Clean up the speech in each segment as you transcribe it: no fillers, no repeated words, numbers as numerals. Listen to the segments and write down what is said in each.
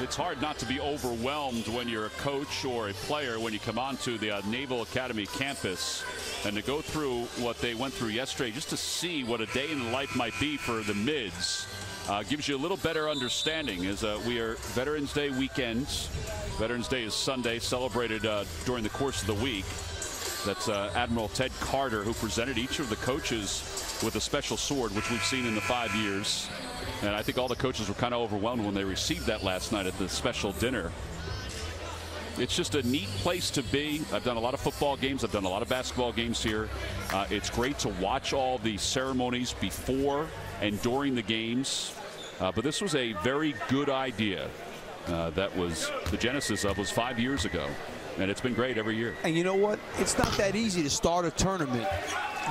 It's hard not to be overwhelmed when you're a coach or a player when you come onto the Naval Academy campus, and to go through what they went through yesterday, just to see what a day in the life might be for the mids, gives you a little better understanding. As we are Veterans Day weekends. Veterans Day is Sunday, celebrated during the course of the week. That's Admiral Ted Carter, who presented each of the coaches with a special sword, which we've seen in the 5 years. And I think all the coaches were kind of overwhelmed when they received that last night at the special dinner. It's just a neat place to be. I've done a lot of football games. I've done a lot of basketball games here. It's great to watch all the ceremonies before and during the games. But this was a very good idea. That was the genesis of was 5 years ago. And it's been great every year. And you know what? It's not that easy to start a tournament.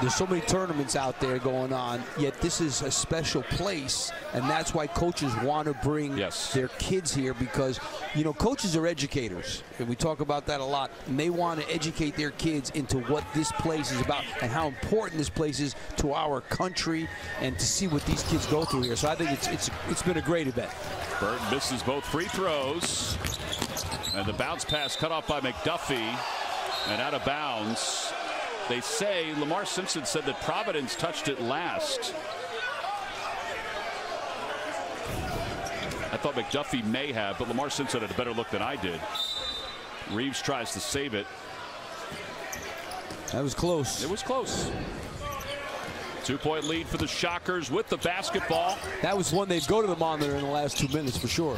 There's so many tournaments out there going on, yet this is a special place, and that's why coaches want to bring their kids here, because, you know, coaches are educators, and we talk about that a lot, and they want to educate their kids into what this place is about and how important this place is to our country, and to see what these kids go through here. So I think it's been a great event. Burton misses both free throws, and the bounce pass cut off by McDuffie and out of bounds. They say, Lamar Simpson said that Providence touched it last. I thought McDuffie may have, but Lamar Simpson had a better look than I did. Reeves tries to save it. That was close. It was close. 2-point lead for the Shockers with the basketball. That was one they'd go to the monitor in the last 2 minutes for sure.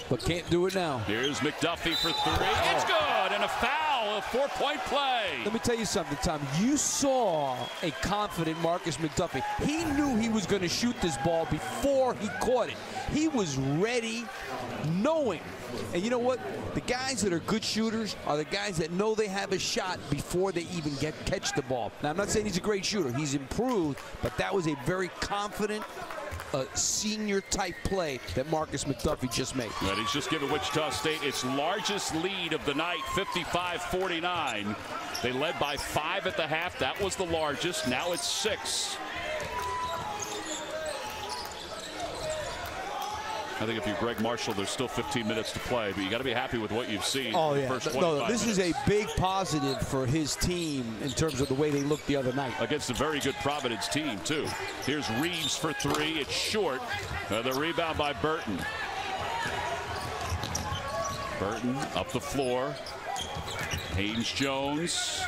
But can't do it now. Here's McDuffie for three. It's good, and a foul. A 4-point play. Let me tell you something, Tom. You saw a confident Marcus McDuffie. He knew he was going to shoot this ball before he caught it. He was ready, knowing. And you know what? The guys that are good shooters are the guys that know they have a shot before they even catch the ball. Now, I'm not saying he's a great shooter. He's improved, but that was a very confident, senior type play that Marcus McDuffie just made. But he's just given Wichita State its largest lead of the night, 55-49. They led by 5 at the half. That was the largest. Now it's 6. I think if you're Greg Marshall, there's still 15 minutes to play, but you got to be happy with what you've seen. Oh, yeah. First No, this minutes. is a big positive for his team in terms of the way they looked the other night. Against a very good Providence team, too. Here's Reeves for 3. It's short. The rebound by Burton. Burton up the floor. Haynes-Jones.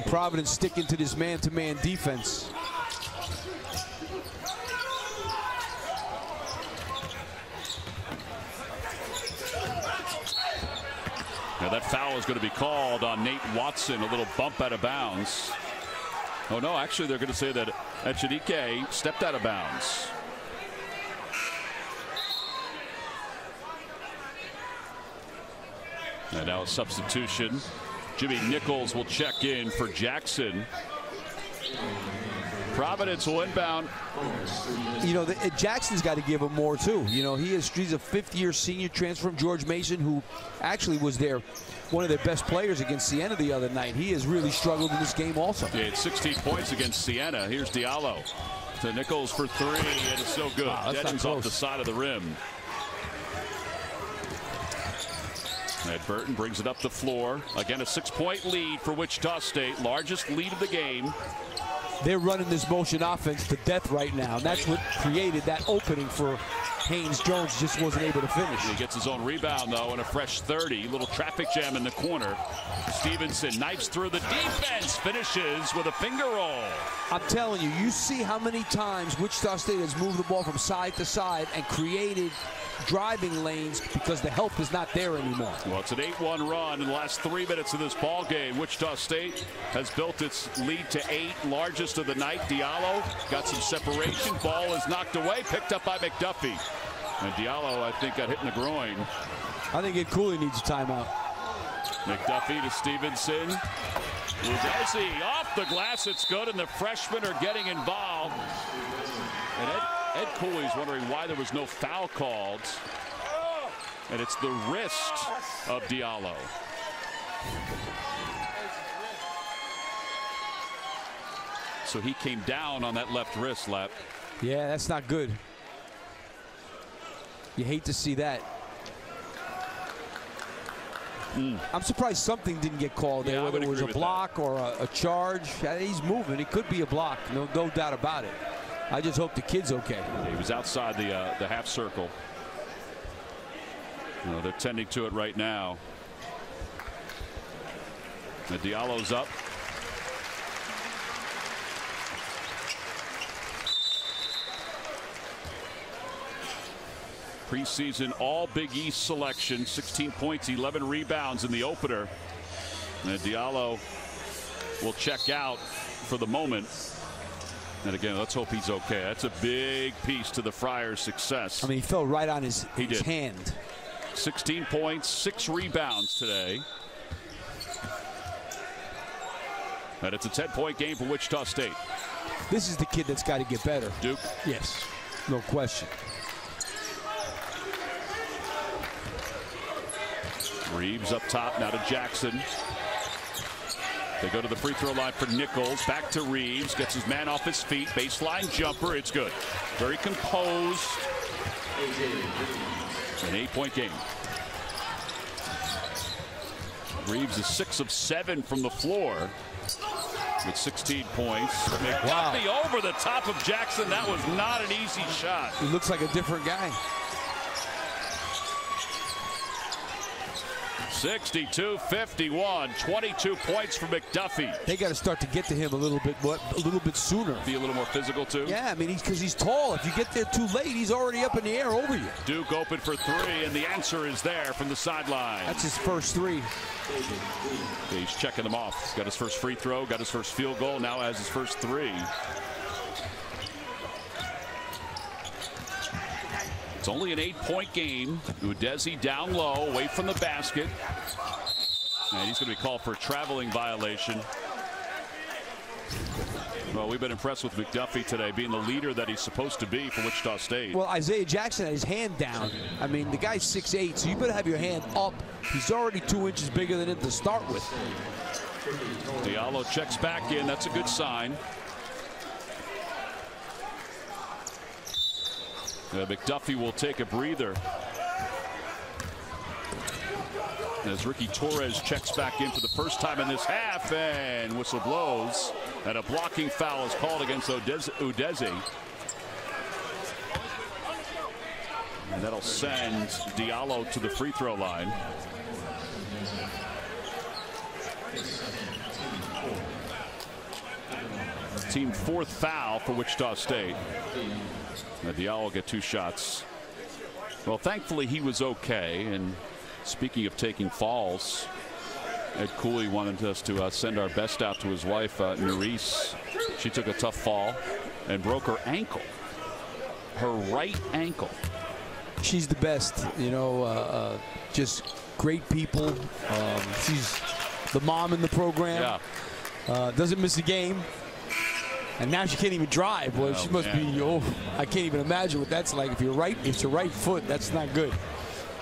Providence sticking to this man-to-man defense. Now that foul is going to be called on Nate Watson, a little bump out of bounds. Oh no, actually they're going to say that Echenique stepped out of bounds. And now a substitution. Jimmy Nichols will check in for Jackson. Providence will inbound. You know, Jackson's got to give him more too. You know, he's a 5th-year senior transfer from George Mason, who actually was one of their best players against Siena the other night. He has really struggled in this game also. Yeah, it's 16 points against Siena. Here's Diallo to Nichols for 3, and it's so good. Wow, Deadens off the side of the rim. Ed Burton brings it up the floor. Again, a 6-point lead for Wichita State, largest lead of the game. They're running this motion offense to death right now, and that's what created that opening for Haynes-Jones. Just wasn't able to finish. He gets his own rebound, though, and a fresh 30. Little traffic jam in the corner. Stevenson knifes through the defense, finishes with a finger roll. I'm telling you, you see how many times Wichita State has moved the ball from side to side and created driving lanes because the help is not there anymore. Well, it's an 8-1 run in the last 3 minutes of this ball game. Wichita State has built its lead to 8, largest of the night. Diallo got some separation. Ball is knocked away, picked up by McDuffie. And Diallo, I think, got hit in the groin. I think Ed Cooley needs a timeout. McDuffie to Stevenson. Udeze off the glass. It's good, and the freshmen are getting involved. And Ed Cooley's wondering why there was no foul called. And it's the wrist of Diallo. So he came down on that left wrist, Lap. Yeah, that's not good. You hate to see that. I'm surprised something didn't get called there, whether it was a block or a charge. He's moving. It could be a block. No doubt about it. I just hope the kid's okay. He was outside the half circle. No, they're tending to it right now. And Diallo's up. Preseason all Big East selection, 16 points, 11 rebounds in the opener. And Diallo will check out for the moment. And again, let's hope he's okay. That's a big piece to the Friars' success. I mean, he fell right on his hand. 16 points, 6 rebounds today. And it's a 10-point game for Wichita State. This is the kid that's got to get better. Duke? Yes, no question. Reeves up top, now to Jackson. They go to the free throw line for Nichols. Back to Reeves, gets his man off his feet. Baseline jumper, it's good. Very composed. An 8-point game. Reeves is 6 of 7 from the floor with 16 points. McDuffie over the top of Jackson. That was not an easy shot. He looks like a different guy. 62-51, 22 points for McDuffie. They got to start to get to him a little bit sooner. Be a little more physical too. Yeah, I mean, because he's tall. If you get there too late, he's already up in the air over you. Duke open for 3, and the answer is there from the sideline. That's his first 3. He's checking them off. He's got his first free throw, got his first field goal, now has his first 3. It's only an 8-point game. Udeze down low, away from the basket. And he's going to be called for a traveling violation. Well, we've been impressed with McDuffie today, being the leader that he's supposed to be for Wichita State. Well, Isaiah Jackson had his hand down. I mean, the guy's 6'8", so you better have your hand up. He's already 2 inches bigger than him to start with. Diallo checks back in. That's a good sign. McDuffie will take a breather as Ricky Torres checks back in for the first time in this half, and whistle blows, and a blocking foul is called against Udeze. And that'll send Diallo to the free throw line. Team 4th foul for Wichita State. Diallo will get 2 shots. Well, thankfully he was okay. And speaking of taking falls, Ed Cooley wanted us to send our best out to his wife, Nerese. She took a tough fall and broke her ankle, her right ankle. She's the best, you know, just great people. She's the mom in the program. Yeah. Doesn't miss a game. And now she can't even drive. Boy, she must be. Oh, I can't even imagine what that's like. If you're right, it's your right foot. That's not good.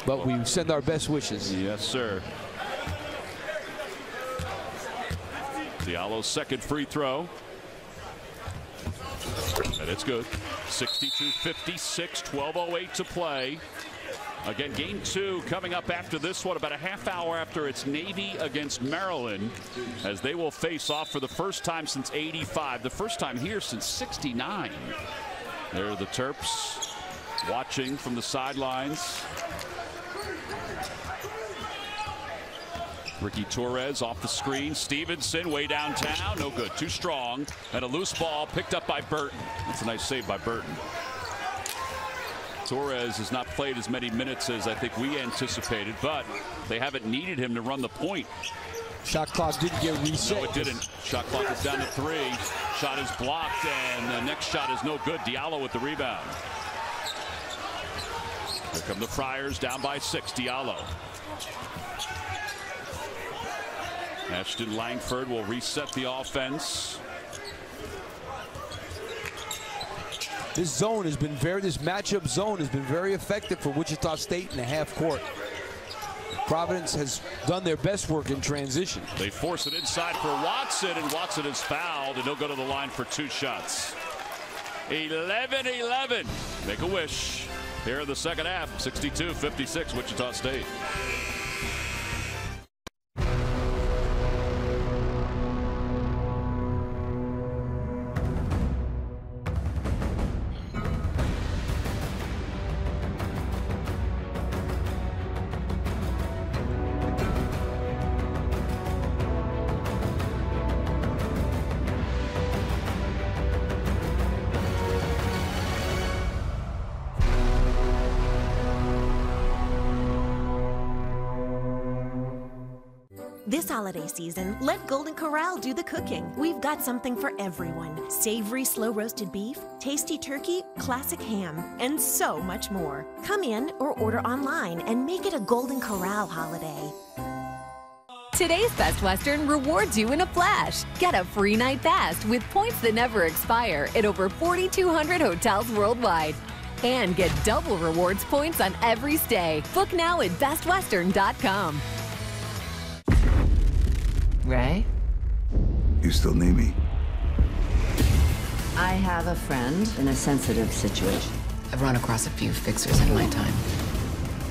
But we send our best wishes. Yes, sir. Diallo's second free throw. And it's good. 62-56, 12:08 to play. Again, game 2 coming up after this one, about a half hour after it's Navy against Maryland, as they will face off for the first time since '85, the first time here since '69. There are the Terps watching from the sidelines. Ricky Torres off the screen. Stevenson way downtown. No good. Too strong. And a loose ball picked up by Burton. That's a nice save by Burton. Torres has not played as many minutes as I think we anticipated, but they haven't needed him to run the point. Shot clock didn't get reset. No, it didn't. Shot clock is down to 3. Shot is blocked, and the next shot is no good. Diallo with the rebound. Here come the Friars, down by 6. Diallo. Ashton Langford will reset the offense. This zone has been this matchup zone has been very effective for Wichita State in the half court. Providence has done their best work in transition. They force it inside for Watson, and Watson is fouled, and he'll go to the line for 2 shots. 11-11. Make a wish. here in the second half. 62-56, Wichita State. This holiday season, let Golden Corral do the cooking. We've got something for everyone. Savory slow-roasted beef, tasty turkey, classic ham, and so much more. Come in or order online and make it a Golden Corral holiday. Today's Best Western rewards you in a flash. Get a free night fast with points that never expire at over 4,200 hotels worldwide. And get double rewards points on every stay. Book now at bestwestern.com. Ray? You still need me? I have a friend in a sensitive situation. I've run across a few fixers in my time.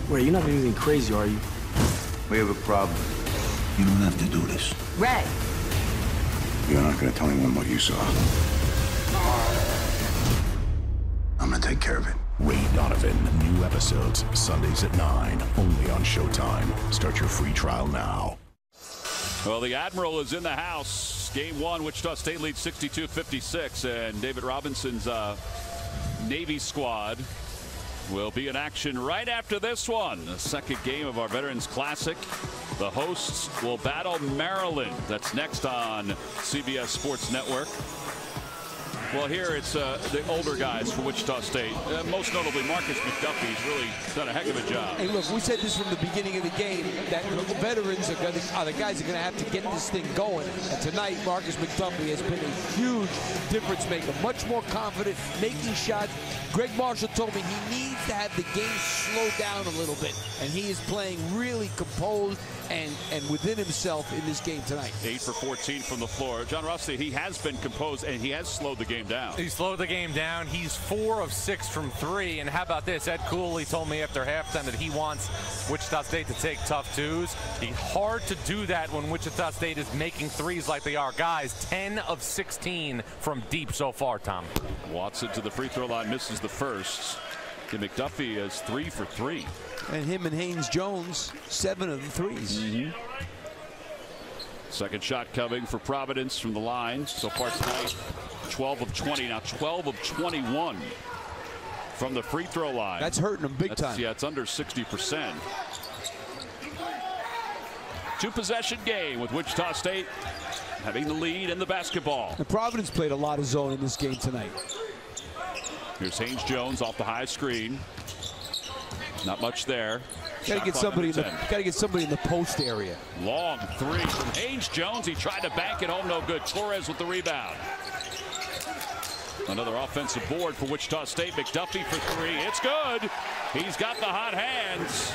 Ray, you're not doing anything crazy, are you? We have a problem. You don't have to do this. Ray! You're not gonna tell anyone what you saw. I'm gonna take care of it. Ray Donovan, new episodes, Sundays at 9, only on Showtime. Start your free trial now. Well, the Admiral is in the house. Game one, Wichita State leads 62-56, and David Robinson's Navy squad will be in action right after this one. The second game of our Veterans Classic. The hosts will battle Maryland. That's next on CBS Sports Network. Well, here it's the older guys for Wichita State. Most notably, Marcus McDuffie's really done a heck of a job. Hey, look, we said this from the beginning of the game, that the veterans are the guys that are going to have to get this thing going. And tonight, Marcus McDuffie has been a huge difference maker. Much more confident, making shots. Greg Marshall told me he needs to have the game slow down a little bit. And he is playing really composed and within himself in this game tonight. 8 for 14 from the floor. John Rossi, he has been composed, and he has slowed the game down. He slowed the game down. He's 4 of 6 from 3. And how about this? Ed Cooley told me after halftime that he wants Wichita State to take tough twos. It's hard to do that when Wichita State is making threes like they are. Guys, 10 of 16 from deep so far, Tom. Watson to the free throw line, misses the first. And McDuffie is 3 for 3. And him and Haynes Jones, 7 of the threes. Second shot coming for Providence from the line. So far tonight, 12 of 20. Now 12 of 21 from the free throw line. That's hurting them big time. Yeah, it's under 60%. Two-possession game with Wichita State having the lead in the basketball. And Providence played a lot of zone in this game tonight. Here's Haynes Jones off the high screen. Not much there. Got to get somebody in the post area. Long three from Haynes Jones. He tried to bank it home, no good. Torres with the rebound. Another offensive board for Wichita State. McDuffie for 3. It's good. He's got the hot hands.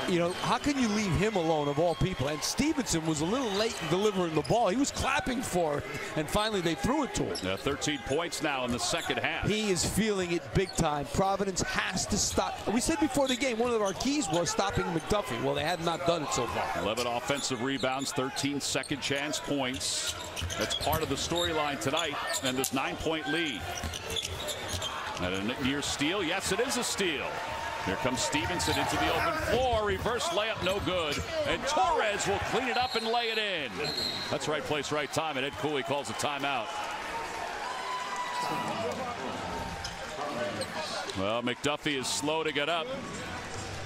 You know, how can you leave him alone of all people? And Stevenson was a little late in delivering the ball. He was clapping for it, and finally they threw it to him. 13 points now in the second half. He is feeling it big time. Providence has to stop. We said before the game, one of our keys was stopping McDuffie. Well, they have not done it so far. 11 offensive rebounds, 13 second chance points. That's part of the storyline tonight, and this 9-point lead. And a near steal. Yes, it is a steal. Here comes Stevenson into the open floor. Reverse layup, no good. And Torres will clean it up and lay it in. That's right place, right time. And Ed Cooley calls a timeout. Well, McDuffie is slow to get up.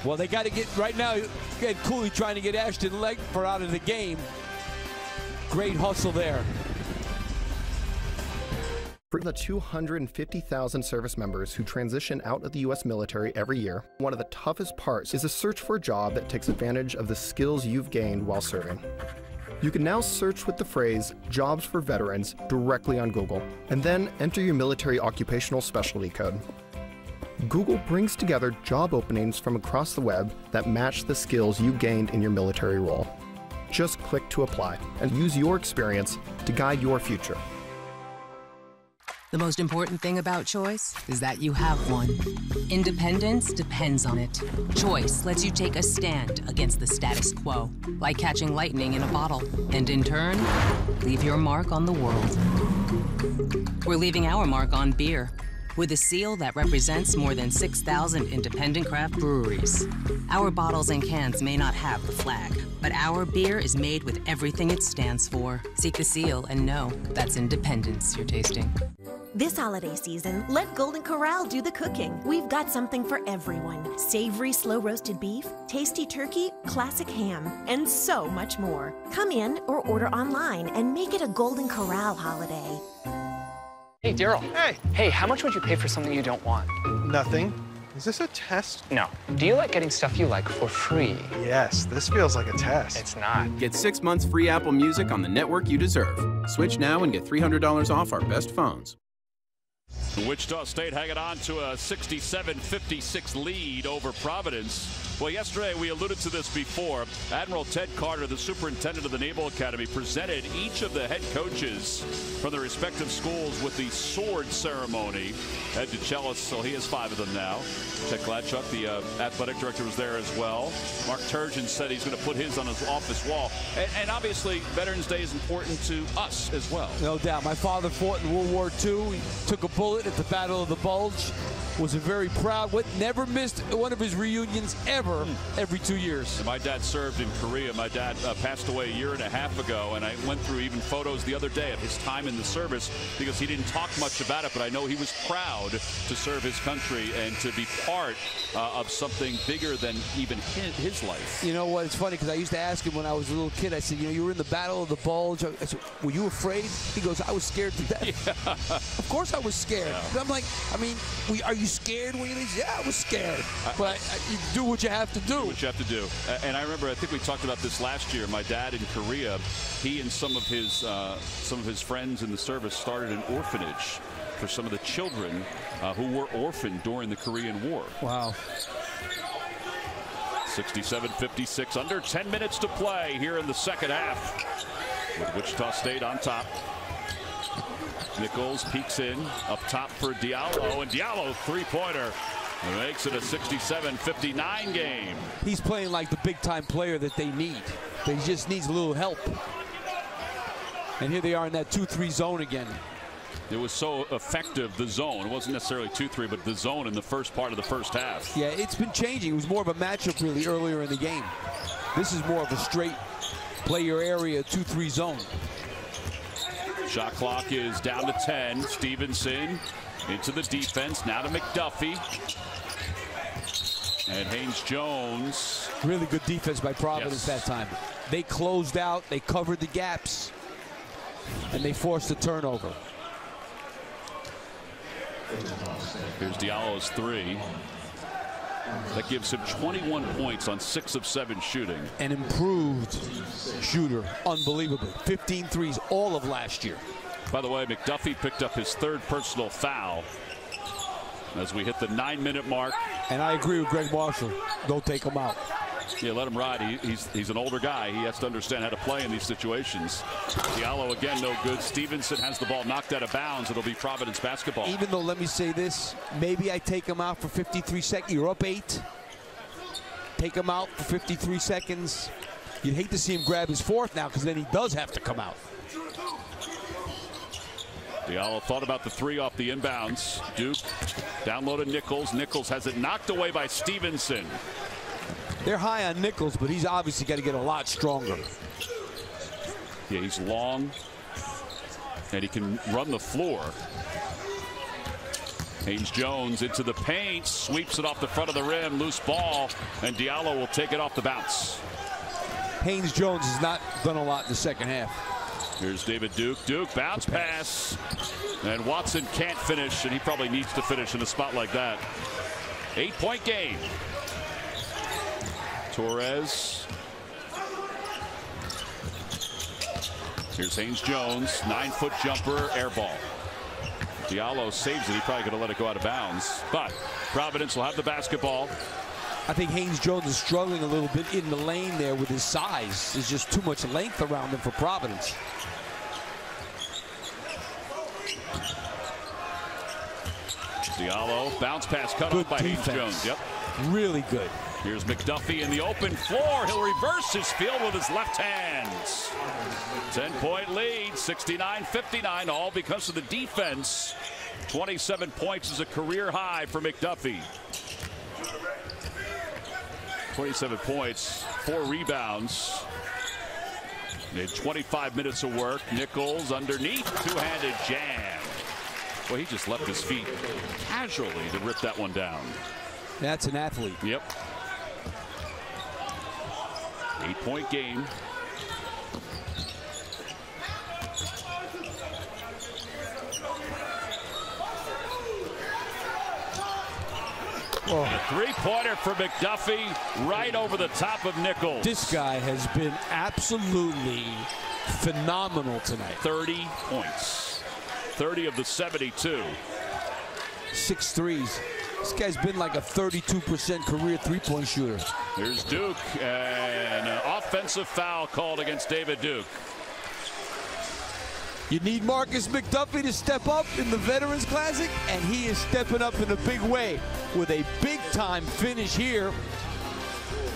Well, they got to get right now. Ed Cooley trying to get Ashton Legford out of the game. Great hustle there. For the 250,000 service members who transition out of the U.S. military every year, one of the toughest parts is a search for a job that takes advantage of the skills you've gained while serving. You can now search with the phrase "Jobs for Veterans" directly on Google, and then enter your military occupational specialty code. Google brings together job openings from across the web that match the skills you gained in your military role. Just click to apply and use your experience to guide your future. The most important thing about choice is that you have one. Independence depends on it. Choice lets you take a stand against the status quo, like catching lightning in a bottle, and in turn, leave your mark on the world. We're leaving our mark on beer, with a seal that represents more than 6,000 independent craft breweries. Our bottles and cans may not have the flag, but our beer is made with everything it stands for. Seek the seal and know that's independence you're tasting. This holiday season, let Golden Corral do the cooking. We've got something for everyone. Savory slow-roasted beef, tasty turkey, classic ham, and so much more. Come in or order online and make it a Golden Corral holiday. Hey, Daryl. Hey. Hey, how much would you pay for something you don't want? Nothing. Is this a test? No. Do you like getting stuff you like for free? Yes, this feels like a test. It's not. Get 6 months free Apple Music on the network you deserve. Switch now and get $300 off our best phones. Wichita State hanging on to a 67-56 lead over Providence. Well, yesterday we alluded to this before. Admiral Ted Carter, the superintendent of the Naval Academy, presented each of the head coaches from their respective schools with the sword ceremony. Ed DeCellis, so he has 5 of them now. Chet Gladchuk, the athletic director, was there as well. Mark Turgeon said he's going to put his on his office wall. And obviously, Veterans Day is important to us as well. No doubt. My father fought in World War II. He took a bullet at the Battle of the Bulge. Was a very proud, never missed one of his reunions ever, every 2 years. And my dad served in Korea. My dad passed away a year and a half ago, and I went through even photos the other day of his time in the service because he didn't talk much about it, but I know he was proud to serve his country and to be part of something bigger than even his life. You know what? It's funny because I used to ask him when I was a little kid. I said, you were in the Battle of the Bulge. I said, were you afraid? He goes, I was scared to death. Yeah. Of course I was scared. Yeah. I'm like, are you scared when you leave? Yeah, I was scared. But you do what you have to do. Do what you have to do. And I remember, I think we talked about this last year. My dad in Korea, he and some of his friends in the service started an orphanage for some of the children who were orphaned during the Korean War. Wow. 67-56, under 10 minutes to play here in the second half, with Wichita State on top. Nichols peeks in up top for Diallo, and Diallo three-pointer makes it a 67-59 game. He's playing like the big-time player that they need. He just needs a little help. And here they are in that 2-3 zone again. It was so effective, the zone. It wasn't necessarily 2-3, but the zone in the first part of the first half. Yeah, it's been changing. It was more of a matchup really earlier in the game. This is more of a straight play your area 2-3 zone. Shot clock is down to 10. Stevenson into the defense. Now to McDuffie. And Haynes-Jones. Really good defense by Providence that time. They closed out. They covered the gaps. And they forced the turnover. Here's Diallo's 3. That gives him 21 points on 6 of 7 shooting. An improved shooter, unbelievably. 15 threes all of last year. By the way, McDuffie picked up his 3rd personal foul as we hit the 9-minute mark. And I agree with Greg Marshall. Don't take him out. Yeah, let him ride. He's an older guy. He has to understand how to play in these situations. Diallo again, no good. Stevenson has the ball knocked out of bounds. It'll be Providence basketball. Even though, let me say this, maybe I take him out for 53 seconds. You're up 8. Take him out for 53 seconds. You'd hate to see him grab his 4th now because then he does have to come out. Diallo thought about the 3 off the inbounds. Duke down low to Nichols. Nichols has it knocked away by Stevenson. They're high on Nichols, but he's obviously got to get a lot stronger. Yeah, he's long, and he can run the floor. Haynes-Jones into the paint, sweeps it off the front of the rim, loose ball, and Diallo will take it off the bounce. Haynes-Jones has not done a lot in the second half. Here's David Duke. Duke, bounce pass. And Watson can't finish, and he probably needs to finish in a spot like that. 8-point game. Torres. Here's Haynes-Jones, 9-foot jumper, air ball. Diallo saves it. He probably could have let it go out of bounds. But Providence will have the basketball. I think Haynes-Jones is struggling a little bit in the lane there with his size. There's just too much length around him for Providence. Diallo, bounce pass cut off by Haynes Jones. Yep. Really good. Here's McDuffie in the open floor. He'll reverse his field with his left hands. 10-point lead, 69-59, all because of the defense. 27 points is a career high for McDuffie. 27 points, 4 rebounds. In 25 minutes of work. Nichols underneath, two-handed jam. Well, he just left his feet casually to rip that one down. That's an athlete. Yep. 8-point game. A three-pointer for McDuffie right over the top of Nichols. This guy has been absolutely phenomenal tonight. 30 points. 30 of the 72. 6 threes. This guy's been like a 32% career three-point shooter. Here's Duke, and an offensive foul called against David Duke. You need Marcus McDuffie to step up in the Veterans Classic, and he is stepping up in a big way with a big-time finish here.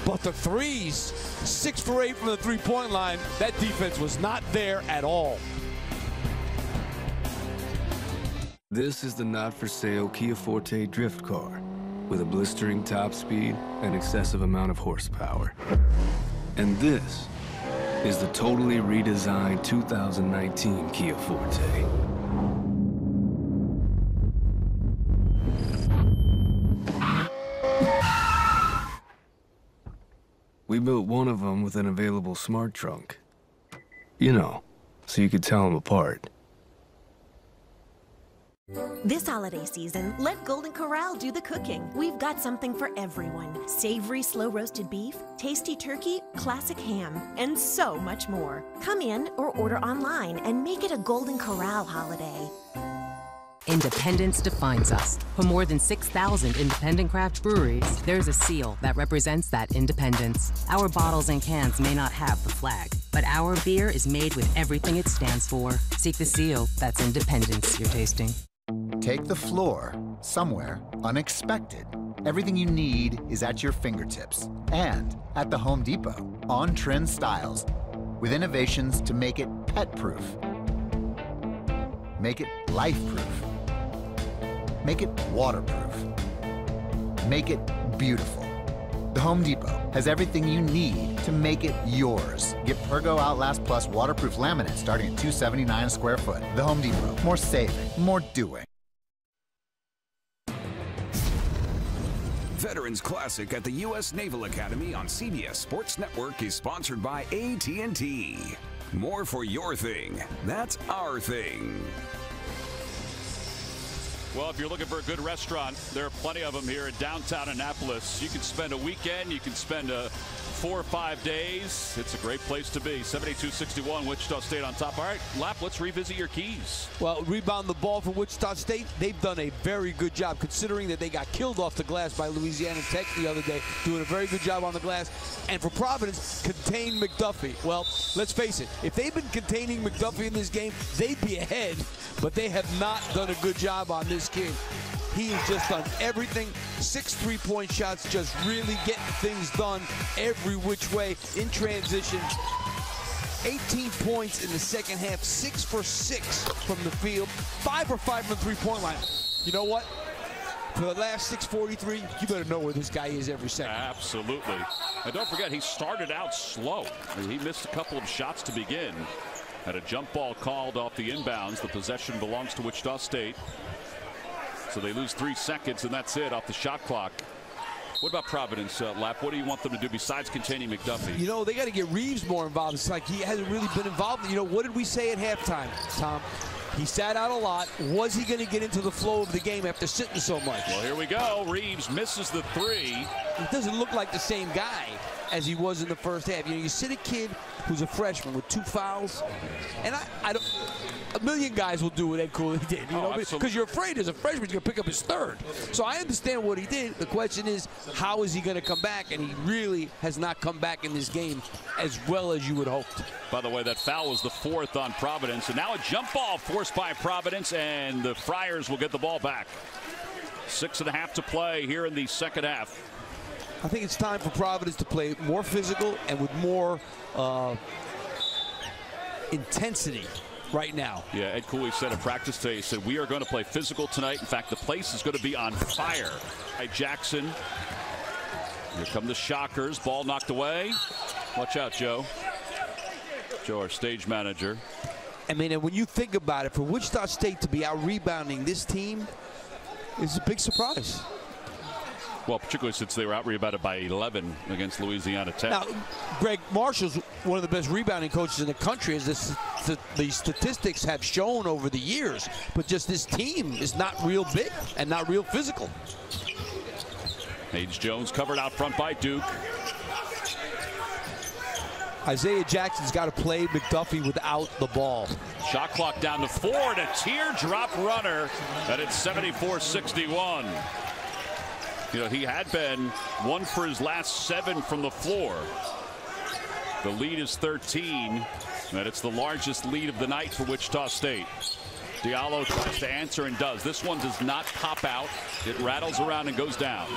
But the threes, 6 for 8 from the three-point line, that defense was not there at all. This is the not-for-sale Kia Forte drift car with a blistering top speed and excessive amount of horsepower. And this is the totally redesigned 2019 Kia Forte. We built one of them with an available smart trunk. You know, so you could tell them apart. This holiday season, let Golden Corral do the cooking. We've got something for everyone. Savory slow-roasted beef, tasty turkey, classic ham, and so much more. Come in or order online and make it a Golden Corral holiday. Independence defines us. For more than 6,000 independent craft breweries, there's a seal that represents that independence. Our bottles and cans may not have the flag, but our beer is made with everything it stands for. Seek the seal that's independence you're tasting. Take the floor somewhere unexpected. Everything you need is at your fingertips and at the Home Depot. On-trend styles with innovations to make it pet-proof, make it life-proof, make it waterproof, make it beautiful. The Home Depot has everything you need to make it yours. Get Pergo Outlast Plus waterproof laminate starting at $279 a square foot. The Home Depot. More saving, more doing. Veterans Classic at the U.S. Naval Academy on CBS Sports Network is sponsored by AT&T. More for your thing. That's our thing. Well, if you're looking for a good restaurant, there are plenty of them here in downtown Annapolis. You can spend a weekend, you can spend 4 or 5 days. It's a great place to be. 72-61, Wichita State on top. All right, Lap, let's revisit your keys. Well, rebound the ball for Wichita State. They've done a very good job considering that they got killed off the glass by Louisiana Tech the other day. Doing a very good job on the glass. And for Providence, contain McDuffie. Well, let's face it. If they've been containing McDuffie in this game, they'd be ahead. But they have not done a good job on this kid. He has just done everything. 6 3-point shots, just really getting things done every which way in transition. 18 points in the second half, 6 for 6 from the field, 5 for 5 from the three-point line. You know what? For the last 6:43, you better know where this guy is every second. Absolutely. And don't forget, he started out slow. He missed a couple of shots to begin. Had a jump ball called off the inbounds. The possession belongs to Wichita State. So they lose 3 seconds, and that's it off the shot clock. What about Providence, Lap? What do you want them to do besides containing McDuffie? You know, they got to get Reeves more involved. It's like he hasn't really been involved. You know, what did we say at halftime, Tom? He sat out a lot. Was he going to get into the flow of the game after sitting so much? Well, here we go. Reeves misses the 3. He doesn't look like the same guy as he was in the first half. You know, you sit a kid who's a freshman with 2 fouls, and I don't. A million guys will do what Ed Cooley did, you know, because you're afraid as a freshman he's going to pick up his 3rd. So I understand what he did. The question is, how is he going to come back? And he really has not come back in this game as well as you would hope. By the way, that foul was the 4th on Providence, and now a jump ball forced by Providence, and the Friars will get the ball back. 6.5 to play here in the second half. I think it's time for Providence to play more physical and with more intensity right now. Yeah, Ed Cooley said at practice today, he said, we are going to play physical tonight. In fact, the place is going to be on fire. Jackson. Here come the Shockers. Ball knocked away. Watch out, Joe. Joe, our stage manager. I mean, and when you think about it, for Wichita State to be out rebounding this team is a big surprise. Well, particularly since they were out rebounded by 11 against Louisiana Tech. Now, Greg Marshall's one of the best rebounding coaches in the country, as the statistics have shown over the years. But just this team is not real big and not real physical. Haynes Jones covered out front by Duke. Isaiah Jackson's got to play McDuffie without the ball. Shot clock down to 4 and a teardrop runner, and it's 74-61. You know, he had been 1 for his last 7 from the floor. The lead is 13, and it's the largest lead of the night for Wichita State. Diallo tries to answer and does. This one does not pop out. It rattles around and goes down.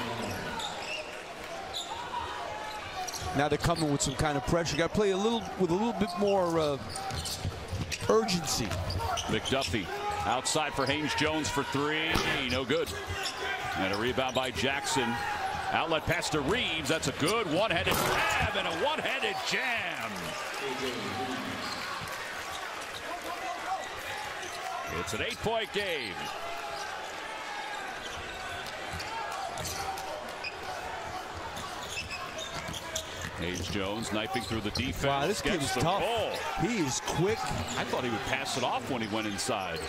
Now they're coming with some kind of pressure. Got to play with a little bit more urgency. McDuffie outside for Haynes Jones for 3. No good. And a rebound by Jackson. Outlet pass to Reeves. That's a good one-handed grab and a one-handed jam. It's an 8-point game. Haynes Jones knifing through the defense. Wow, this kid is tough. He is quick. I thought he would pass it off when he went inside.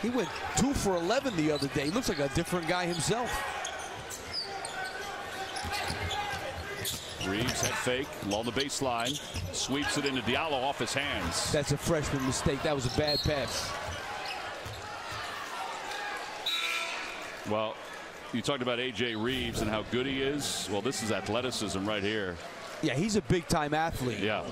He went 2 for 11 the other day. He looks like a different guy himself. Reeves head fake along the baseline. Sweeps it into Diallo off his hands. That's a freshman mistake. That was a bad pass. Well, you talked about A.J. Reeves and how good he is. Well, this is athleticism right here. Yeah, he's a big-time athlete. Yeah.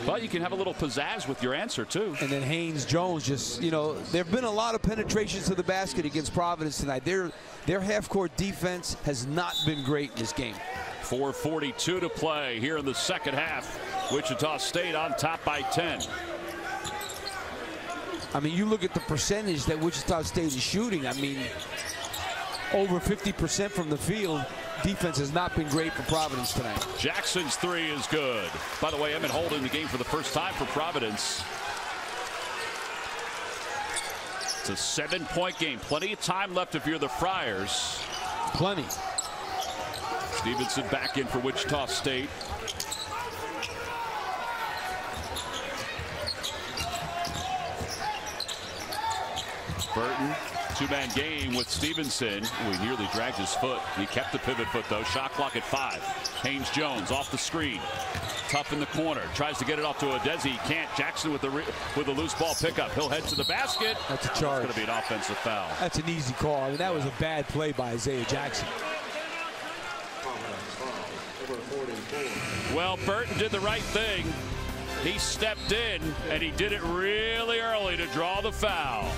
But you can have a little pizzazz with your answer, too. And then Haynes Jones just, you know, there have been a lot of penetrations to the basket against Providence tonight. Their half-court defense has not been great in this game. 4:42 to play here in the second half. Wichita State on top by 10. I mean, you look at the percentage that Wichita State is shooting. I mean, over 50% from the field. Defense has not been great for Providence tonight. Jackson's 3 is good. By the way, Emmett Holt in the game for the first time for Providence. It's a 7-point game. Plenty of time left if you're the Friars. Plenty. Stevenson back in for Wichita State. Burton, 2-man game with Stevenson. He nearly dragged his foot. He kept the pivot foot, though. Shot clock at 5. Haynes Jones off the screen. Tough in the corner. Tries to get it off to Odesi. He can't. Jackson with the loose ball pickup. He'll head to the basket. That's a charge. It's going to be an offensive foul. That's an easy call. I mean, that was a bad play by Isaiah Jackson. Well, Burton did the right thing. He stepped in, and he did it really early to draw the foul.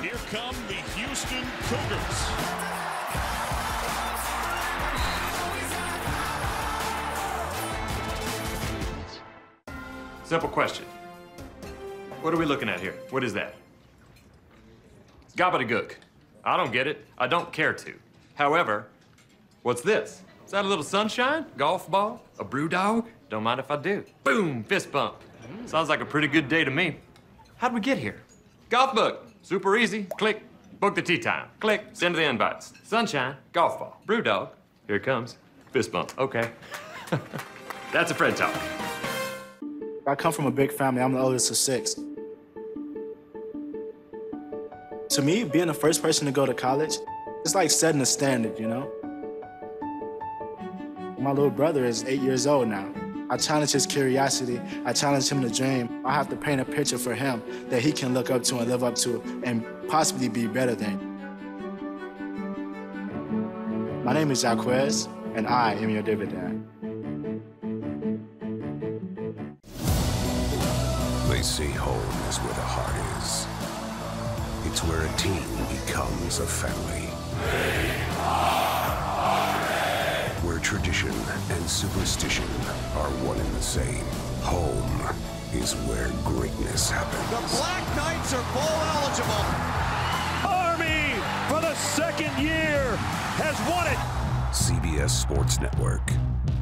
Here come the Houston Cougars. Simple question. What are we looking at here? What is that? Gobbledygook. I don't get it. I don't care to. However, what's this? Is that a little sunshine? Golf ball? A brew dog? Don't mind if I do. Boom! Fist bump. Sounds like a pretty good day to me. How'd we get here? Golf book. Super easy. Click. Book the tee time. Click. Send the invites. Sunshine. Golf ball. Brew dog. Here it comes. Fist bump. Okay. That's a Fred talk. I come from a big family. I'm the oldest of 6. To me, being the first person to go to college, it's like setting a standard, you know? My little brother is 8 years old now. I challenge his curiosity. I challenge him to dream. I have to paint a picture for him that he can look up to and live up to and possibly be better than. My name is Jaquez, and I am your dividend. They say home is where the heart It's where a team becomes a family. Where tradition and superstition are one and the same. Home is where greatness happens. The Black Knights are bowl eligible. Army, for the second year, has won it. CBS Sports Network,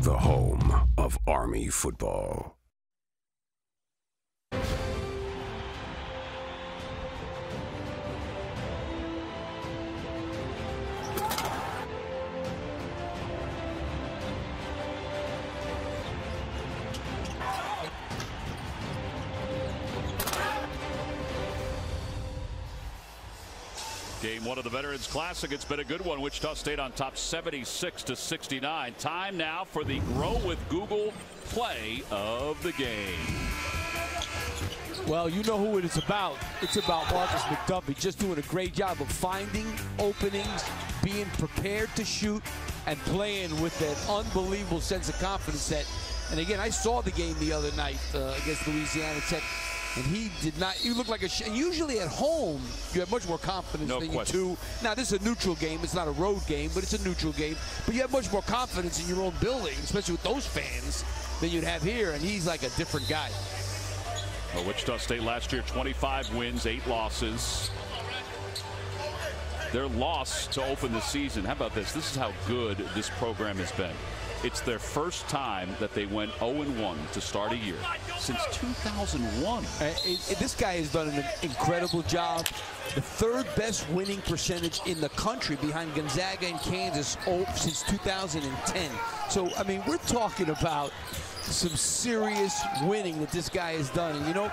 the home of Army football. Game one of the Veterans Classic. It's been a good one. Wichita State on top 76-69. Time now for the Grow with Google play of the game. Well, you know who it is about. It's about Marcus McDuffie just doing a great job of finding openings, being prepared to shoot, and playing with that unbelievable sense of confidence that, and again, I saw the game the other night against Louisiana Tech. And he did not. You look like a. Usually at home, you have much more confidence than you do. Now this is a neutral game. It's not a road game, but it's a neutral game. But you have much more confidence in your own building, especially with those fans, than you'd have here. And he's like a different guy. Well, Wichita State last year, 25 wins, 8 losses. Their loss to open the season. How about this? This is how good this program has been. It's their first time that they went 0-1 to start a year since 2001. This guy has done an incredible job. The third best winning percentage in the country behind Gonzaga and Kansas since 2010. So, I mean, we're talking about some serious winning that this guy has done. And, you know,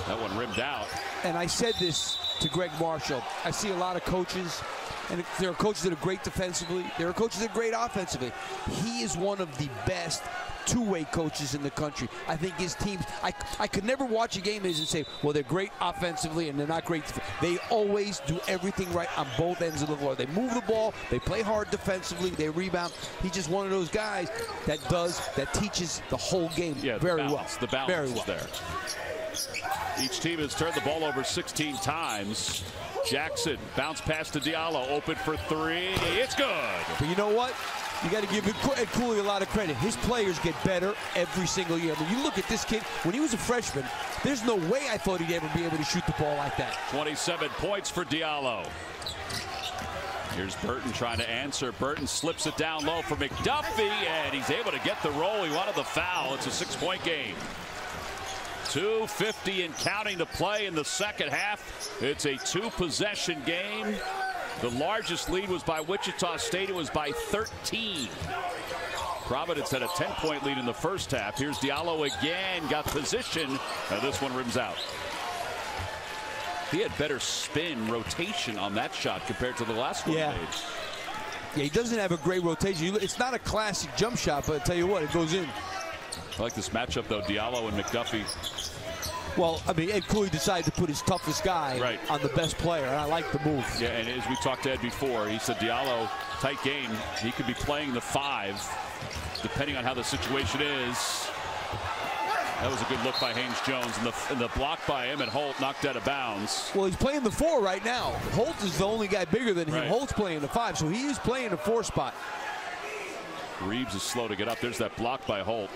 that one rimmed out. And I said this to Greg Marshall. I see a lot of coaches. And there are coaches that are great defensively. There are coaches that are great offensively. He is one of the best two-way coaches in the country. I think his teams, I could never watch a game of his and say, well, they're great offensively and they're not great. They always do everything right on both ends of the floor. They move the ball, they play hard defensively, they rebound. He's just one of those guys that teaches the whole game very well. The balance is there. Each team has turned the ball over 16 times. Jackson, bounce pass to Diallo, open for 3. It's good. But you know what? You got to give Ed Cooley a lot of credit. His players get better every single year. I mean, you look at this kid, when he was a freshman, there's no way I thought he'd ever be able to shoot the ball like that. 27 points for Diallo. Here's Burton trying to answer. Burton slips it down low for McDuffie, and he's able to get the roll. He wanted the foul. It's a 6-point game. 2:50 and counting to play in the second half. It's a 2-possession game. The largest lead was by Wichita State. It was by 13. Providence had a 10-point lead in the first half. Here's Diallo again, got position. Now this one rims out. He had better spin rotation on that shot compared to the last one he made. Yeah, he doesn't have a great rotation. It's not a classic jump shot, but I tell you what, it goes in. I like this matchup, though, Diallo and McDuffie. Well, I mean, Ed Cooley decided to put his toughest guy on the best player, and I like the move. Yeah, and as we talked to Ed before, he said Diallo, tight game. He could be playing the 5, depending on how the situation is. That was a good look by Haynes-Jones, and the block by Emmett Holt knocked out of bounds. Well, he's playing the 4 right now. Holt is the only guy bigger than him. Holt's playing the 5, so he is playing the 4 spot. Reeves is slow to get up. There's that block by Holt.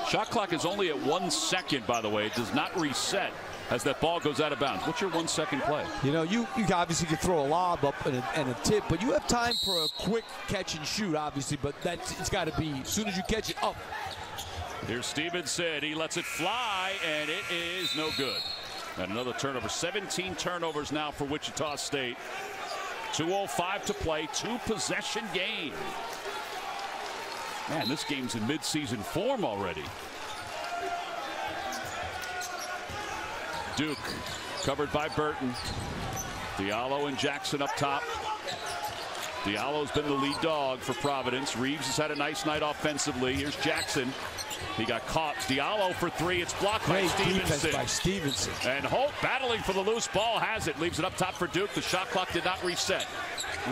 Shot clock is only at 1 second, by the way. It does not reset as that ball goes out of bounds. What's your 1 second play? You know, you obviously can throw a lob up and a tip, but you have time for a quick catch and shoot, obviously, but it's got to be as soon as you catch it up. Here's Stevenson. He lets it fly, and it is no good. And another turnover. 17 turnovers now for Wichita State. 2:05 to play. 2-possession game. Man, this game's in midseason form already. Duke covered by Burton. Diallo and Jackson up top. Diallo's been the lead dog for Providence. Reeves has had a nice night offensively. Here's Jackson. He got caught. Diallo for 3. It's blocked by Stevenson. By Stevenson. And Holt battling for the loose ball, has it. Leaves it up top for Duke. The shot clock did not reset.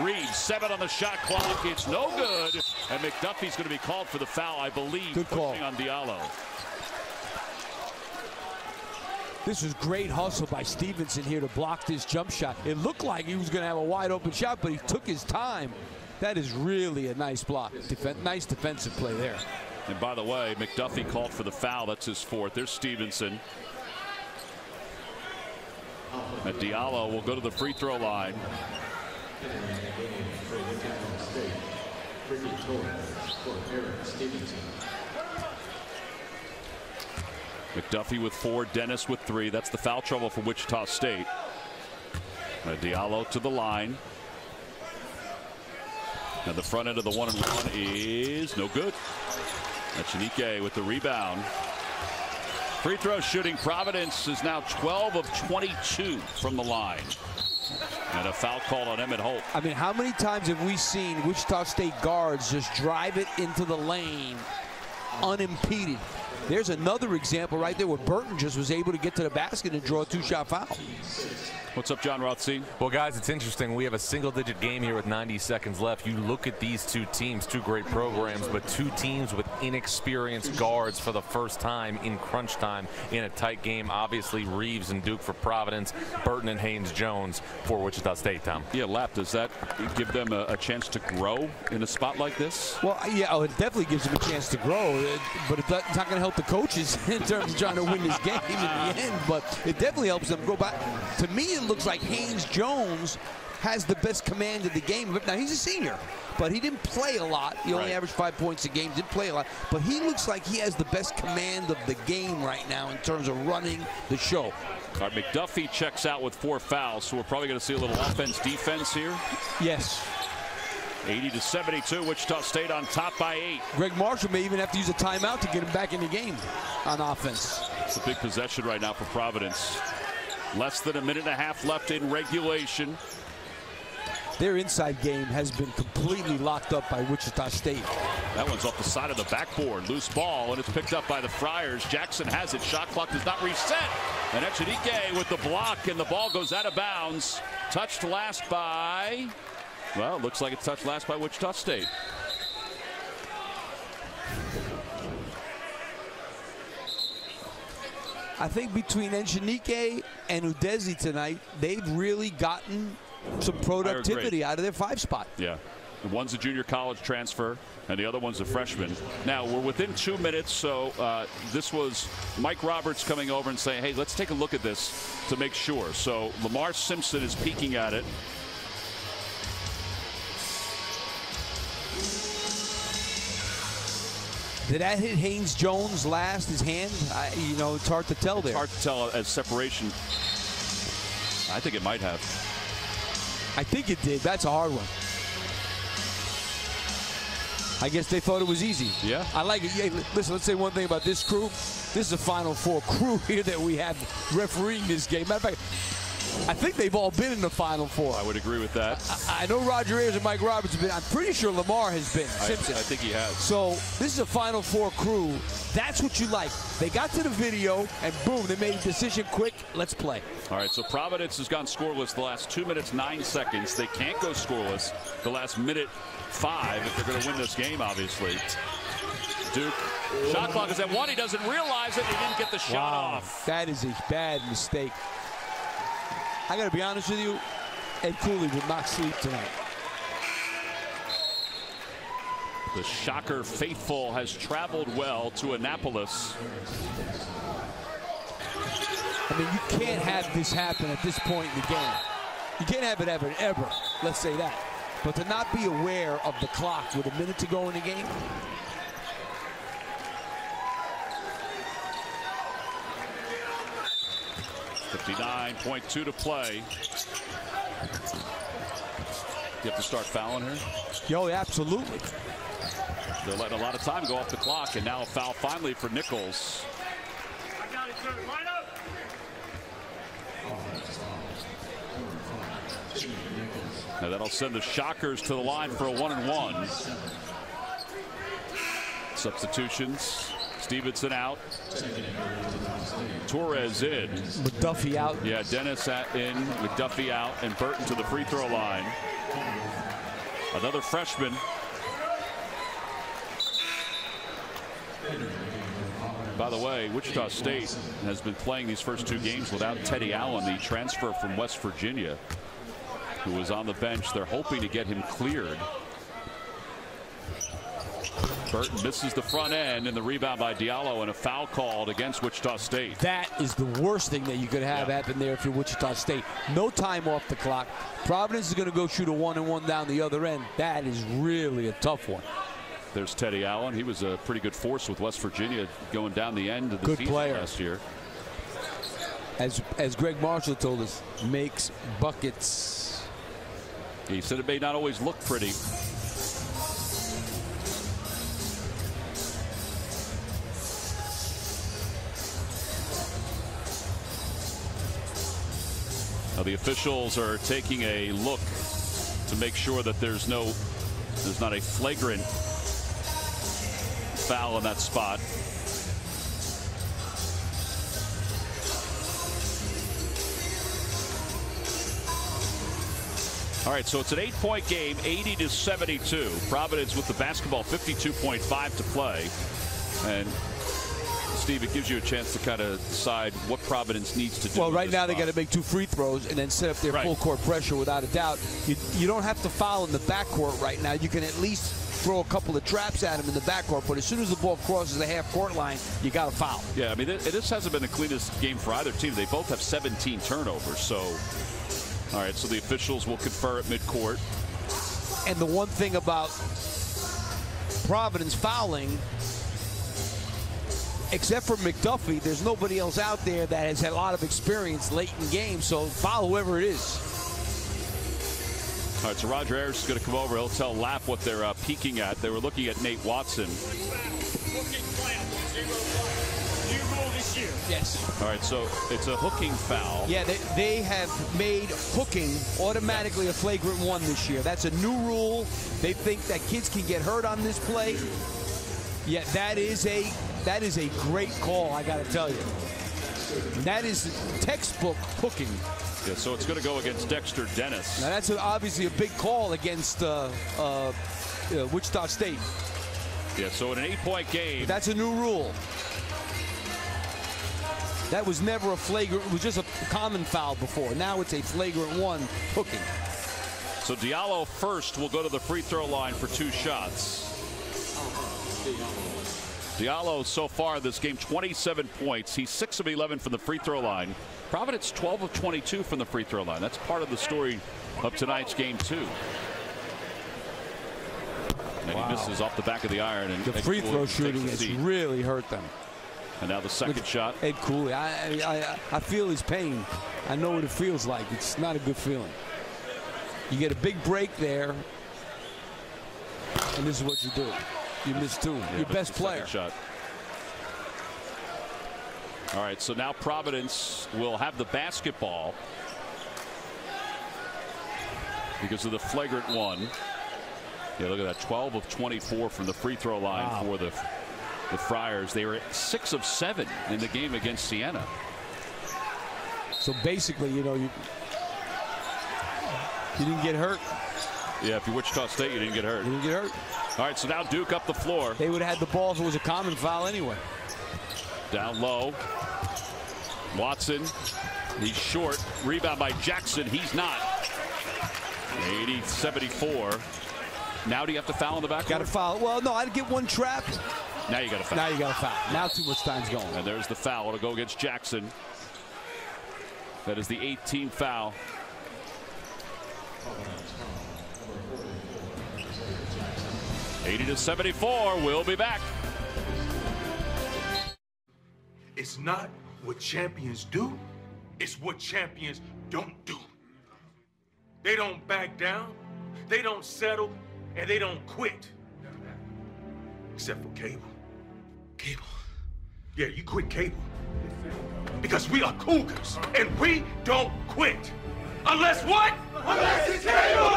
Reeves, 7 on the shot clock. It's no good. And McDuffie's going to be called for the foul, I believe. Good call on Diallo. This was great hustle by Stevenson here to block this jump shot. It looked like he was going to have a wide open shot, but he took his time. That is really a nice block. Nice defensive play there. And by the way, McDuffie called for the foul. That's his fourth. There's Stevenson. And Diallo will go to the free throw line. McDuffie with 4, Dennis with 3. That's the foul trouble for Wichita State. Diallo to the line. Now the front end of the 1-and-1 is no good. Echenike with the rebound. Free throw shooting. Providence is now 12 of 22 from the line. And a foul called on Emmett Holt. I mean, how many times have we seen Wichita State guards just drive it into the lane unimpeded? There's another example right there where Burton just was able to get to the basket and draw a 2-shot foul. What's up, John Rothstein? Well, guys, it's interesting. We have a single-digit game here with 90 seconds left. You look at these two teams, two great programs, but two teams with inexperienced guards for the first time in crunch time in a tight game. Obviously, Reeves and Duke for Providence, Burton and Haynes-Jones for Wichita State, Tom. Yeah, Lap, does that give them a chance to grow in a spot like this? Well, yeah, it definitely gives them a chance to grow, but it's not going to help the coaches in terms of trying to win this game in the end, but it definitely helps them go back. To me, it looks like Haynes-Jones has the best command of the game. Now, he's a senior, but he didn't play a lot. He only averaged 5 points a game, didn't play a lot. But he looks like he has the best command of the game right now in terms of running the show. All right, McDuffie checks out with 4 fouls, so we're probably going to see a little offense-defense here. Yes. 80-72, Wichita State on top by 8. Greg Marshall may even have to use a timeout to get him back in the game on offense. It's a big possession right now for Providence. Less than a minute and a half left in regulation. Their inside game has been completely locked up by Wichita State. That one's off the side of the backboard. Loose ball, and it's picked up by the Friars. Jackson has it. Shot clock does not reset. And Echenike with the block, and the ball goes out of bounds. Touched last by, well, it looks like it's touched last by Wichita State. I think between Echenike and Udeze tonight, they've really gotten some productivity out of their 5 spot. Yeah. One's a junior college transfer, and the other one's a freshman. Now, we're within 2 minutes, so this was Mike Roberts coming over and saying, hey, let's take a look at this to make sure. So Lamar Simpson is peeking at it. Did that hit Haynes-Jones last, his hand? You know, it's hard to tell there. It's hard to tell as separation. I think it might have. I think it did. That's a hard one. I guess they thought it was easy. Yeah. I like it. Hey, listen, let's say one thing about this crew. This is a Final Four crew here that we have refereeing this game. Matter of fact, I think they've all been in the Final Four. I would agree with that. I know Roger Ayers and Mike Roberts have been. I'm pretty sure Lamar has been. Simpson. I think he has. So this is a Final Four crew. That's what you like. They got to the video, and boom, they made a decision quick. Let's play. All right, so Providence has gone scoreless the last 2 minutes, 9 seconds. They can't go scoreless the last minute 5 if they're going to win this game, obviously. Duke, shot clock is at 1. He doesn't realize it. He didn't get the shot off. That is a bad mistake. I got to be honest with you, Ed Cooley would not sleep tonight. The Shocker faithful has traveled well to Annapolis. I mean, you can't have this happen at this point in the game. You can't have it ever, let's say that. But to not be aware of the clock with a minute to go in the game. .2 to play. You have to start fouling here? Yo, absolutely. They're letting a lot of time go off the clock, and now a foul finally for Nichols. I got it, sir. Line up. Now that'll send the Shockers to the line for a 1-and-1. Substitutions. Stevenson out. Torres in. McDuffie out. Yeah, Dennis in. McDuffie out. And Burton to the free throw line. Another freshman. By the way, Wichita State has been playing these first 2 games without Teddy Allen, the transfer from West Virginia, who was on the bench. They're hoping to get him cleared. Burton misses the front end, and the rebound by Diallo, and a foul called against Wichita State. That is the worst thing that you could have happen there if you're Wichita State. No time off the clock. Providence is going to go shoot a 1-and-1 down the other end. That is really a tough one. There's Teddy Allen. He was a pretty good force with West Virginia going down the end of the season last year. As Greg Marshall told us, makes buckets. He said it may not always look pretty. Now the officials are taking a look to make sure that there's not a flagrant foul in that spot. All right, so it's an 8-point game, 80-72. Providence with the basketball, 52.5 to play. And Steve, it gives you a chance to kind of decide what Providence needs to do. Well, right now they got to make 2 free throws and then set up their full court pressure without a doubt. You don't have to foul in the backcourt right now. You can at least throw a couple of traps at him in the backcourt, but as soon as the ball crosses the half-court line, you got to foul. Yeah, I mean, this hasn't been the cleanest game for either team. They both have 17 turnovers. So, all right, so the officials will confer at midcourt. And the one thing about Providence fouling, except for McDuffie, there's nobody else out there that has had a lot of experience late in games, so foul whoever it is. All right, so Roger Ayers is going to come over. He'll tell Lapp what they're peeking at. They were looking at Nate Watson. Yes. All right, so it's a hooking foul. Yeah, they have made hooking automatically a flagrant 1 this year. That's a new rule. They think that kids can get hurt on this play. Yeah, that is a great call, I got to tell you. That is textbook hooking. Yeah, so it's going to go against Dexter Dennis. Now that's obviously a big call against Wichita State. Yeah, so in an 8-point game. But that's a new rule. That was never a flagrant. It was just a common foul before. Now it's a flagrant 1 hooking. So Diallo first will go to the free throw line for 2 shots. Diallo so far this game 27 points. He's 6 of 11 from the free throw line. Providence 12 of 22 from the free throw line. That's part of the story of tonight's game too. And he misses off the back of the iron. And the free throw shooting has really hurt them. And now the second shot. Ed Cooley, I feel his pain. I know what it feels like. It's not a good feeling. You get a big break there, and this is what you do. You miss 2. Yeah, your best player. Shot. All right, so now Providence will have the basketball because of the flagrant 1. Yeah, look at that, 12 of 24 from the free throw line for the Friars. They were 6 of 7 in the game against Siena. So basically, you know, you didn't get hurt. Yeah, if you're Wichita State, you didn't get hurt. You didn't get hurt. All right, so now Duke up the floor. They would have had the ball if it was a common foul anyway. Down low. Watson, he's short. Rebound by Jackson. He's not. 80-74. Now do you have to foul in the back? Got to foul. Well, no, I'd get 1 trap. Now you got to foul. Now you got to foul. Now too much time's going. And there's the foul. It'll go against Jackson. That is the 18th foul. (80-74). We'll be back. It's not what champions do, it's what champions don't do. They don't back down, they don't settle, and they don't quit. Except for Cable. Cable. Yeah, you quit Cable. Because we are Cougars, and we don't quit. Unless what? Unless it's Cable!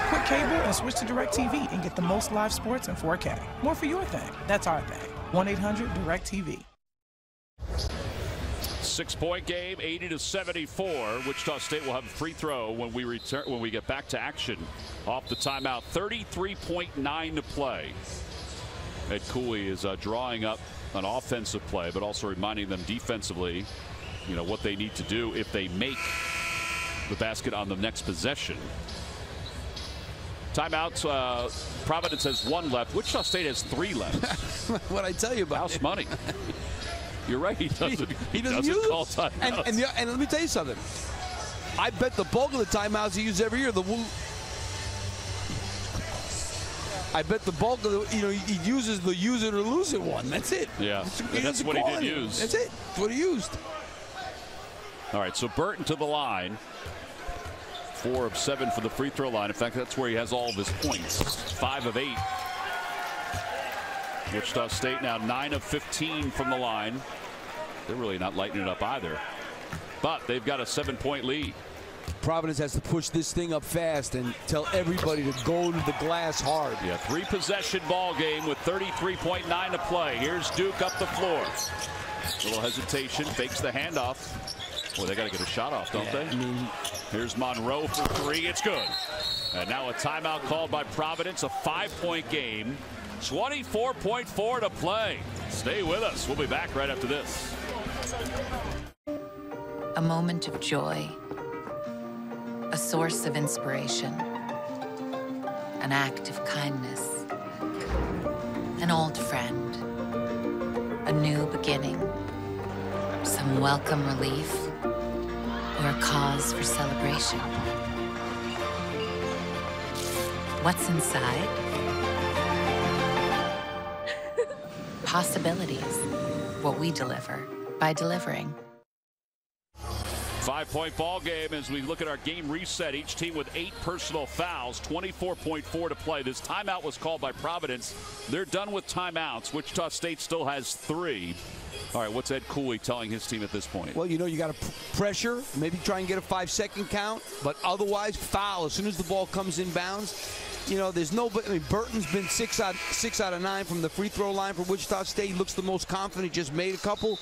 Quit Cable and switch to DirecTV and get the most live sports in 4K. More for your thing. That's our thing. 1-800-DirecTV. 6-point game, 80-74. Wichita State will have a free throw when we return, when we get back to action off the timeout. 33.9 to play. Ed Cooley is drawing up an offensive play, but also reminding them defensively, what they need to do if they make the basket on the next possession. Timeouts. Providence has 1 left. Wichita State has 3 left. What I tell you about house money. You're right. He doesn't use call timeouts. And let me tell you something. I bet the bulk of the timeouts he uses every year. I bet the bulk of he uses the use it or lose it one. That's it. Yeah, that's what he did use. That's it. That's what he used. All right, so Burton to the line. 4 of 7 for the free throw line. In fact, that's where he has all of his points. 5 of 8. Wichita State now 9 of 15 from the line. They're really not lighting it up either. But they've got a 7-point lead. Providence has to push this thing up fast and tell everybody to go to the glass hard. Yeah, 3-possession ball game with 33.9 to play. Here's Duke up the floor. Little hesitation, fakes the handoff. Boy, they got to get a shot off, don't they? Here's Monroe for 3. It's good. And now a timeout called by Providence. A 5-point game. 24.4 to play. Stay with us. We'll be back right after this. A moment of joy. A source of inspiration. An act of kindness. An old friend. A new beginning. Some welcome relief. Or a cause for celebration. What's inside? Possibilities. What we deliver by delivering. 5-point ball game as we look at our game reset. Each team with 8 personal fouls, 24.4 to play. This timeout was called by Providence. They're done with timeouts. Wichita State still has 3. All right, what's Ed Cooley telling his team at this point? Well, you got to pressure, maybe try and get a 5-second count, but otherwise foul as soon as the ball comes in bounds. There's nobody. I mean, Burton's been 6 out of 9 from the free throw line for Wichita State. He looks the most confident. Just made a couple.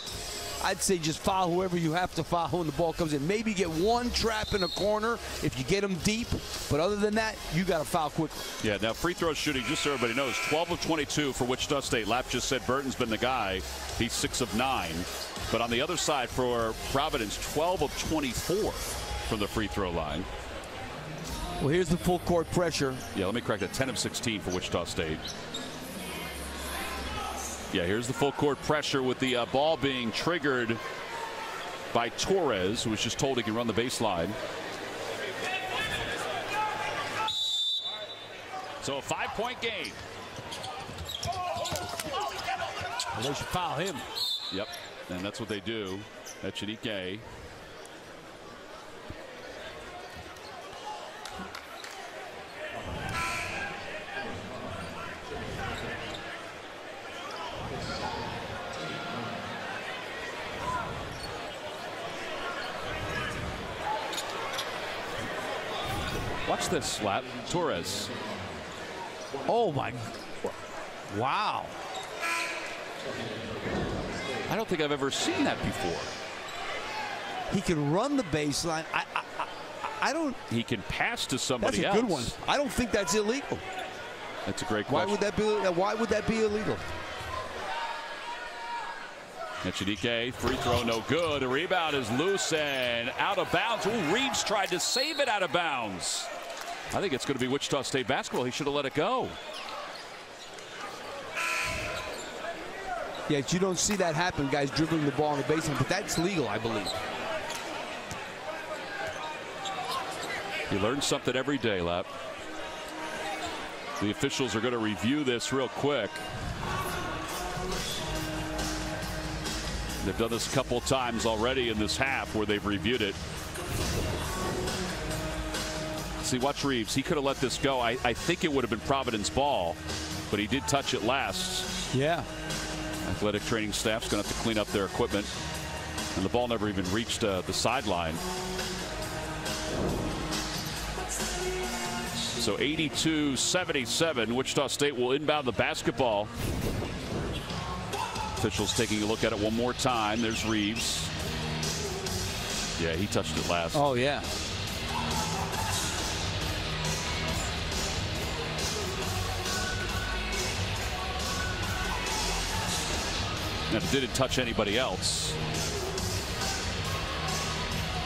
I'd say just foul whoever you have to foul when the ball comes in. Maybe get one trap in a corner if you get them deep. But other than that, you got to foul quickly. Yeah, now free throw shooting, just so everybody knows, 12 of 22 for Wichita State. Lap just said Burton's been the guy. He's 6 of 9. But on the other side for Providence, 12 of 24 from the free throw line. Well, here's the full court pressure. Yeah, let me correct that. 10 of 16 for Wichita State. Yeah, here's the full court pressure with the ball being triggered by Torres, who was just told he can run the baseline. So a 5-point game. Well, they should foul him. Yep, and that's what they do. That's Chinique. Watch this slap. Torres. Oh, my. Wow. I don't think I've ever seen that before. He can run the baseline. I don't. He can pass to somebody else. That's a good one. I don't think that's illegal. That's a great question. Why would that be illegal? Chinique, free throw, no good. The rebound is loose and out of bounds. Ooh, Reeves tried to save it out of bounds. I think it's going to be Wichita State basketball. He should have let it go. Yeah, you don't see that happen, guys dribbling the ball on the baseline, but that's legal, I believe. You learn something every day, Lap. The officials are going to review this real quick. They've done this a couple times already in this half where they've reviewed it. See, watch Reeves. He could have let this go. I think it would have been Providence ball, but he did touch it last. Yeah. Athletic training staff's going to have to clean up their equipment. And the ball never even reached the sideline. So 82-77. Wichita State will inbound the basketball. Officials taking a look at it one more time. There's Reeves. Yeah, he touched it last. Oh, yeah. And it didn't touch anybody else.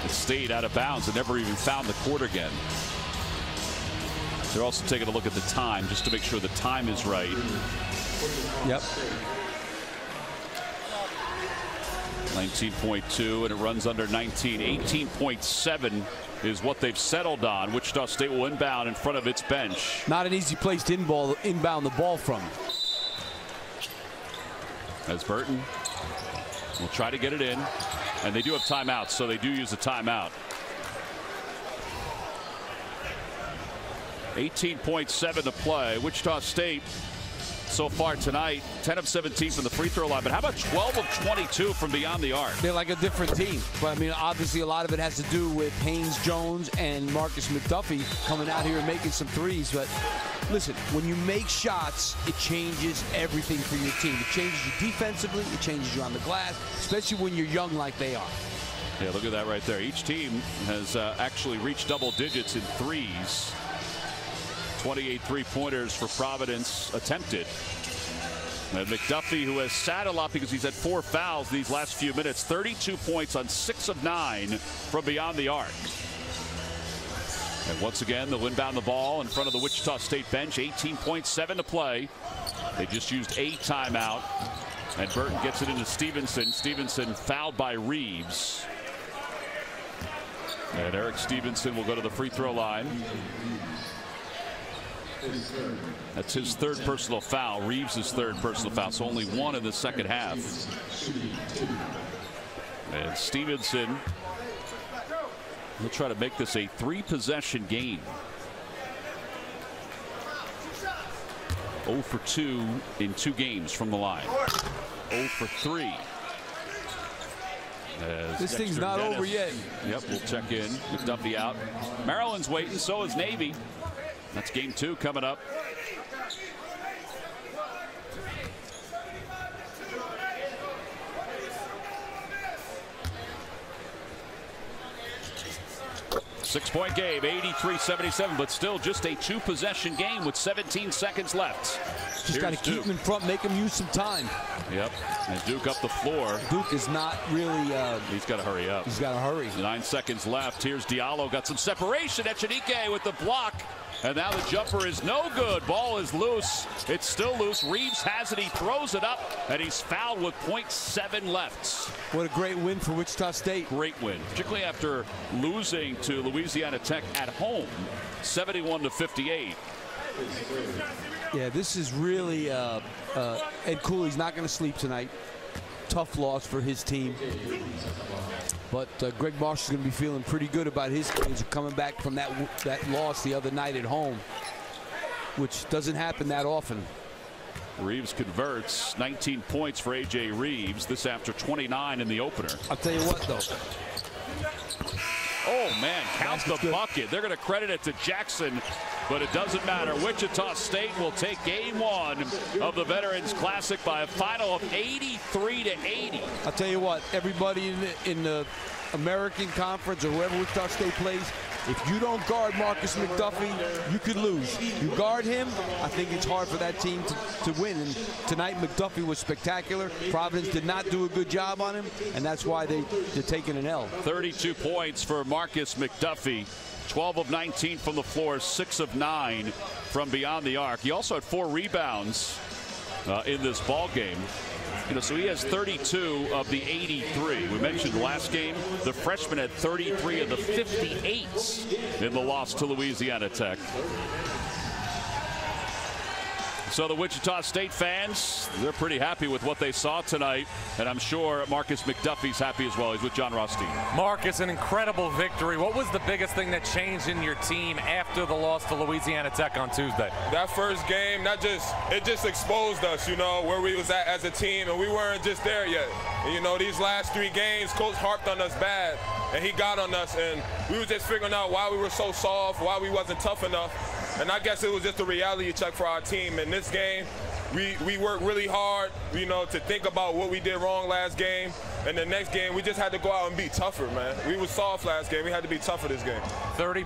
It stayed out of bounds and never even found the court again. They're also taking a look at the time just to make sure the time is right. Yep. 19.2, and it runs under 19. 18.7 is what they've settled on. Wichita State will inbound in front of its bench. Not an easy place to inbound the ball from. As Burton will try to get it in, and they do have timeouts, so they do use a timeout. 18.7 to play. Wichita State so far tonight, 10 of 17 from the free throw line, but how about 12 of 22 from beyond the arc? They're like a different team, but I mean, obviously a lot of it has to do with Haynes Jones and Marcus McDuffie coming out here and making some threes. But listen, when you make shots, it changes everything for your team. It changes you defensively, it changes you on the glass, especially when you're young like they are. Yeah, look at that right there. Each team has actually reached double digits in threes. 28 three-pointers for Providence attempted. And McDuffie, who has sat a lot because he's had 4 fouls these last few minutes, 32 points on 6 of 9 from beyond the arc. And once again, they'll inbound the ball in front of the Wichita State bench. 18.7 to play. They just used a timeout. And Burton gets it into Stevenson. Stevenson fouled by Reeves. And Eric Stevenson will go to the free throw line. That's his 3rd personal foul. Reeves' 3rd personal foul, so only 1 in the second half. And Stevenson will try to make this a 3-possession game. 0 for 2 in 2 games from the line. 0 for 3. This thing's not over yet. Yep, we'll check in. McDuffie out. Maryland's waiting, so is Navy. That's game 2 coming up. Six-point game, 83-77, but still just a 2-possession game with 17 seconds left. Just got to keep him in front, make him use some time. Yep, and Duke up the floor. Duke is not really... he's got to hurry up. He's got to hurry. 9 seconds left. Here's Diallo, got some separation. Echenique with the block. And now the jumper is no good. Ball is loose. It's still loose. Reeves has it. He throws it up, and he's fouled with 0.7 left. What a great win for Wichita State. Great win, particularly after losing to Louisiana Tech at home, 71-58. Yeah, this is really Ed Cooley's not going to sleep tonight. Tough loss for his team. But Greg Marsh is going to be feeling pretty good about his teams coming back from that loss the other night at home, which doesn't happen that often. Reeves converts. 19 points for A.J. Reeves. This after 29 in the opener. I'll tell you what, though. Oh, man, count the bucket. They're going to credit it to Jackson, but it doesn't matter. Wichita State will take game 1 of the Veterans Classic by a final of 83-80. I'll tell you what, everybody in the American Conference or whoever Wichita State plays, if you don't guard Marcus McDuffie, you could lose. You guard him, I think it's hard for that team to win. And tonight, McDuffie was spectacular. Providence did not do a good job on him, and that's why they're taking an L. 32 points for Marcus McDuffie. 12 of 19 from the floor, 6 of 9 from beyond the arc. He also had 4 rebounds in this ball game. So he has 32 of the 83. We mentioned last game, the freshman had 33 of the 58 in the loss to Louisiana Tech. So the Wichita State fans, they're pretty happy with what they saw tonight, and I'm sure Marcus McDuffie's happy as well. He's with John Rothstein. Marcus, an incredible victory. What was the biggest thing that changed in your team after the loss to Louisiana Tech on Tuesday? That first game, it just exposed us, where we was at as a team, and we weren't just there yet. And, these last 3 games, Coach harped on us bad, and he got on us, and we were just figuring out why we were so soft, why we wasn't tough enough. And I guess it was just a reality check for our team. In this game, we worked really hard, to think about what we did wrong last game. And the next game, we just had to go out and be tougher, man. We were soft last game. We had to be tougher this game. 30